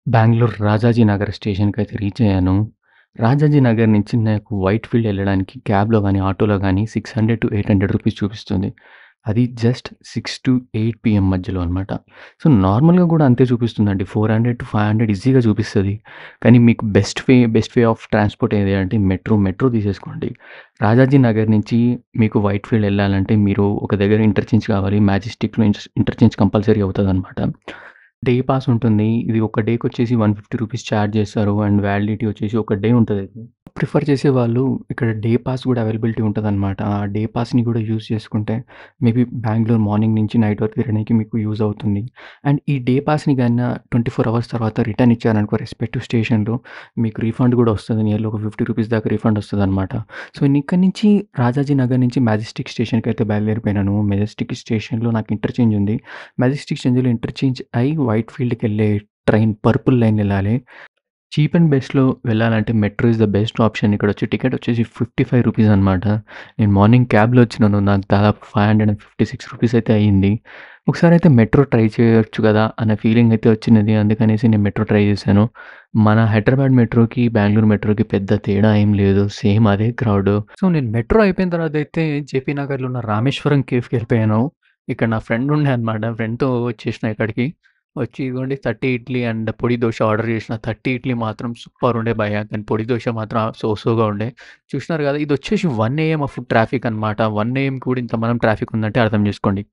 Bengaluru Rajaji Nagar స్టేషన్‌కైతే reach అయ్యాను. రాజాజీ నగర్ నుంచి నాకు వైట్ ఫీల్డ్ ఎళ్ళడానికి క్యాబ్‌లో గాని, ఆటోలో గాని 600-800 రూపీస్ చూపిస్తుంది. అది జస్ట్ 6-8 పీఎం మధ్యలో అనమాట. సో, నార్మల్‌గా గూడా అంతే చూపిస్తుందండి. 400-500 ఈజీగా చూపిస్తది. కానీ మీకు బెస్ట్ వే ఆఫ్ ట్రాన్స్‌పోర్ట్ ఏది అంటే మెట్రో తీసేసుకోండి. రాజాజీ నగర్ నుంచి మీకు వైట్ ఫీల్డ్ ఎళ్ళాలంటే మీరు ఒక దగ్గర ఇంటర్చేంజ్ కావాలి. మాజెస్టిక్‌లో ఇంటర్చేంజ్ కంపల్సరీ అవుతదనమాట. డే పాస్ ఉంటుంది. ఇది ఒక డేకొచ్చేసి రూ. 150 చార్జ్ చేస్తారు. అండ్ వ్యాలిడిటీ వచ్చేసి ఒక డే ఉంటదది. ప్రిఫర్ చేసేవాళ్ళు ఇక్కడ డే పాస్ గూడా అవైలబిలిటీ ఉంటదనమాట. ఆ డే పాస్‌ని గూడా యూజ్ చేసుకుంటే మేబీ బెంగుళూరు మార్నింగ్ నుంచి నైట్ వరకు తిరగడానికి మీకు యూజ్ అవుతుంది. అండ్ ఈ డే పాస్‌ని గాన 24 అవర్స్ తర్వాత రిటర్న్ ఇచ్చారనుకో రెస్పెక్టివ్ స్టేషన్‌లో మీకు రీఫండ్ గూడా వస్తది. నియర్లీ ఒక రూ. 50 దాకా రీఫండ్ వస్తదనమాట. సో, నేనిక్కడి నుంచి రాజాజీ నగర్ నుంచి మెజెస్టిక్ స్టేషన్‌కయితే బయలుదేరిపోయినాను. మెజెస్టిక్ స్టేషన్‌లో నాకు ఇంటర్చేంజ్ ఉంది. మెజెస్టిక్ స్టేషన్‌లో ఇంటర్చేంజ్ అయ్యి వైట్ ఫీల్డ్‌కెళ్ళే ట్రైన్ పర్పుల్ లైన్ ఎళ్ళాలి. చీప్ అండ్ బెస్ట్‌లో వెళ్ళాలంటే metro is the best option. ఇక్కడొచ్చే టికెట్ వచ్చేసి రూ. 55 అనమాట. నేను మార్నింగ్ క్యాబ్‌లో వచ్చినాను. నాకు దాదాపు రూ. 556 అయితే అయింది. ఒకసారైతే మెట్రో ట్రై చేయొచ్చు గదా! అన్న ఫీలింగ్ అయితే వచ్చినది. అందుకనేసి నేను మెట్రో ట్రై చేశాను. మన హైదరాబాద్ మెట్రోకి, బెంగుళూరు మెట్రోకి పెద్ద తేడా ఏం లేదు. సేమ్ అదే క్రౌడు. సో, నేను మెట్రో అయిపోయిన తర్వాతయితే జేపీ నగర్‌లో ఉన్న రామేశ్వరం కేఫ్‌కెళ్ళిపోయాను. ఇక్కడ నా ఫ్రెండ్ ఉండే అనమాట. ఫ్రెండ్‌తో వచ్చేసిన ఇక్కడికి. వచ్చి ఇగోండి 30 ఇడ్లీ అండ్ పొడి దోస ఆర్డర్ చేసిన. 30 ఇడ్లీ మాత్రం సూపర్ ఉండే భయ్యా! కానీ పొడి దోస మాత్రం సో ఉండే. చూసినారు కదా! ఇదొచ్చేసి 1 ఏఎం ఆఫ్ ట్రాఫిక్ అనమాట. 1 ఏఎంకి కూడా ఇంతమంది ట్రాఫిక్ ఉందంటే అర్థం చేసుకోండి.